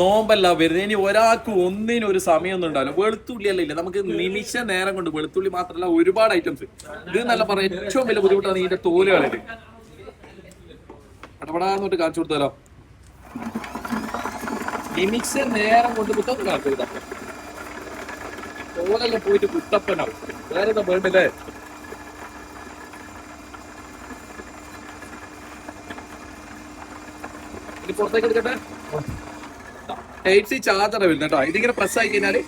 നോമ്പല്ല വരുന്നത്. ഇനി ഒരാൾക്ക് ഒന്നിനും ഒരു സമയമൊന്നും ഉണ്ടാവില്ല. വെളുത്തുള്ളി അല്ല ഇല്ല, നമുക്ക് നിമിഷ നേരം കൊണ്ട് വെളുത്തുള്ളി മാത്രമല്ല ഒരുപാട് ഐറ്റംസ്. ഇത് നല്ല പറയാം ഏറ്റവും വലിയ ബുദ്ധിമുട്ടാണ് ഇതിന്റെ തോലുകളിൽ. അടപടാന്നോട്ട് കാണിച്ചു കൊടുത്താലോ. നിമിഷ നേരം കൊണ്ട് പുത്തൊന്നും കാണിച്ചു കൊടുത്താൽ തോലെല്ലാം പോയിട്ട് കുട്ടപ്പനാവും. വേറെ എന്താ വേണ്ടല്ലേ? ഇത് പുറത്തേക്ക് എടുക്കട്ടെ. ടൈപ്പ് സി ചാർജർ വരുന്നത് കേട്ടോ. ഇതിങ്ങനെ പ്രസ് ആയി കഴിഞ്ഞാല്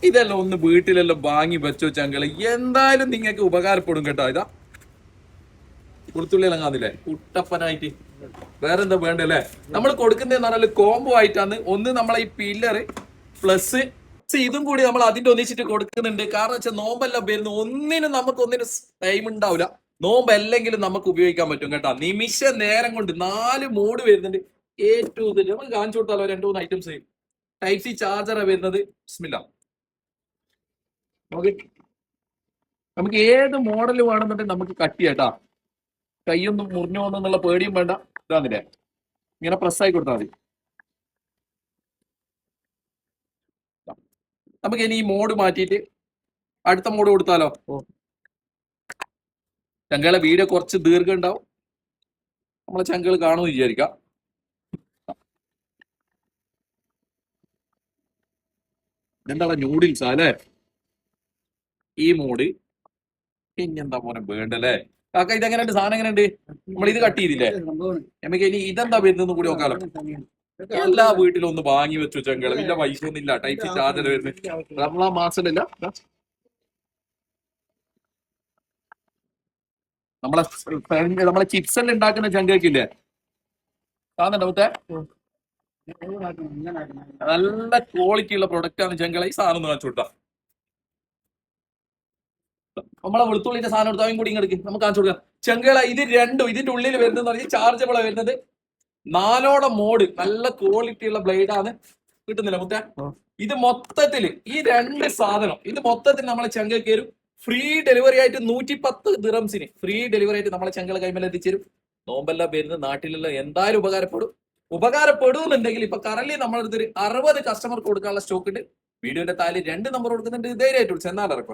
ഇതെല്ലാം ഒന്ന് വീട്ടിലെല്ലാം വാങ്ങി വെച്ചോ ചങ്കള്, എന്തായാലും നിങ്ങൾക്ക് ഉപകാരപ്പെടും കേട്ടോ. ഇതാ വെളുത്തുള്ളിയെല്ലാം കാണില്ലേ കുട്ടപ്പനായിട്ട്. വേറെന്താ വേണ്ടല്ലേ? നമ്മൾ കൊടുക്കുന്നതെന്ന് പറഞ്ഞാൽ കോംബോ ആയിട്ടാണ്. ഒന്ന് നമ്മളെ ഈ പില്ലറ് പ്ലസ് ഇതും കൂടി നമ്മൾ അതിന്റെ ഒന്നിച്ചിട്ട് കൊടുക്കുന്നുണ്ട്. കാരണം വെച്ചാൽ നോമ്പെല്ലാം വരുന്നു, ഒന്നിനും ടൈം ഉണ്ടാവില്ല. നോമ്പ് അല്ലെങ്കിലും നമുക്ക് ഉപയോഗിക്കാൻ പറ്റും കേട്ടോ. നിമിഷ നേരം കൊണ്ട് 4 മോഡ് വരുന്നുണ്ട്. ഏറ്റവും നമുക്ക് കാണിച്ചു കൊടുത്താലോ 2-3 ഐറ്റംസ്. ടൈപ്പ് സി ചാർജറാണ് വരുന്നത്. ബിസ്മില്ലാ. നമുക്ക് ഏത് മോഡൽ വേണമെന്നുണ്ടെങ്കിൽ നമുക്ക് കട്ട് ചെയ്യാട്ടാ. കൈയൊന്നും മുറിഞ്ഞു പോകുന്നുള്ള പേടിയും വേണ്ട. ഇതാന്നില്ലേ, ഇങ്ങനെ പ്രസ് ആയി കൊടുത്താൽ മതി. നമുക്ക് ഇനി ഈ മോഡ് മാറ്റിയിട്ട് അടുത്ത മോഡ് കൊടുത്താലോ. ചങ്കളെ വീഡിയോ കുറച്ച് ദീർഘം ഉണ്ടാവും, നമ്മളെ ചങ്കൾ കാണുമെന്ന് വിചാരിക്കാം. ഇതെന്താ ന്യൂഡിൽസ് അല്ലേ ഈ മോഡ്? പിന്നെന്താ പോലെ വേണ്ടല്ലേ കാക്ക? ഇതെങ്ങനെയുണ്ട് സാധനം? എങ്ങനെയുണ്ട്? നമ്മൾ ഇത് കട്ട് ചെയ്തില്ലേ? നമുക്ക് ഇനി ഇതെന്താ വരുന്നത് കൂടി നോക്കാലോ. എല്ലാ വീട്ടിലും ഒന്ന് വാങ്ങി വെച്ചു ചങ്കള്. ഇല്ല പൈസ ഒന്നും ഇല്ല. ടൈപ്പ് സി ചാർജർ വരുന്നത് റമളാൻ മാസമില്ല. നമ്മളെ ചിപ്സ് എല്ലാം ഉണ്ടാക്കുന്ന ചങ്കക്കില്ലേ, കാണുന്നുണ്ടോ മുത്തേ? നല്ല ക്വാളിറ്റി ഉള്ള പ്രൊഡക്റ്റ് ആണ് ചങ്കള. ഈ സാധനം കാണിച്ചു കൊടുത്താ നമ്മളെ വെളുത്തുള്ളിന്റെ സാധനം എടുത്താൽ കൂടി ഇങ്ങോട്ട് നമുക്ക് കാണിച്ചു കൊടുക്കാം. ചെങ്കള ഇത് രണ്ടും ഇതിന്റെ ഉള്ളിൽ വരുന്നത് പറഞ്ഞാൽ ചാർജബിളാ വരുന്നത്. 4 മോഡ് നല്ല ക്വാളിറ്റി ഉള്ള ബ്ലേഡ് ആണ്. കിട്ടുന്നില്ല മുത്തേ? ഇത് മൊത്തത്തില് ഈ 2 സാധനം ഇത് മൊത്തത്തിൽ നമ്മളെ ചെങ്ക കയറും. ഫ്രീ ഡെലിവറി ആയിട്ട് 110 ദിറംസിന് ഫ്രീ ഡെലിവറി ആയിട്ട് നമ്മളെ ചെങ്കള കൈമേൽ എത്തിച്ചേരും. നോമ്പെല്ലാം വരുന്നത് നാട്ടിലുള്ള എന്തായാലും ഉപകാരപ്പെടുന്നുണ്ടെങ്കിൽ ഇപ്പൊ കറലി നമ്മളടുത്തൊരു 60 കസ്റ്റമർക്ക് കൊടുക്കാനുള്ള സ്റ്റോക്ക് ഉണ്ട്. വീഡിയോന്റെ താഴെ 2 നമ്പർ കൊടുക്കുന്നുണ്ട്. ധൈര്യമായിട്ട് വിളിച്ച് എന്നാൽ ഇറക്കുറ.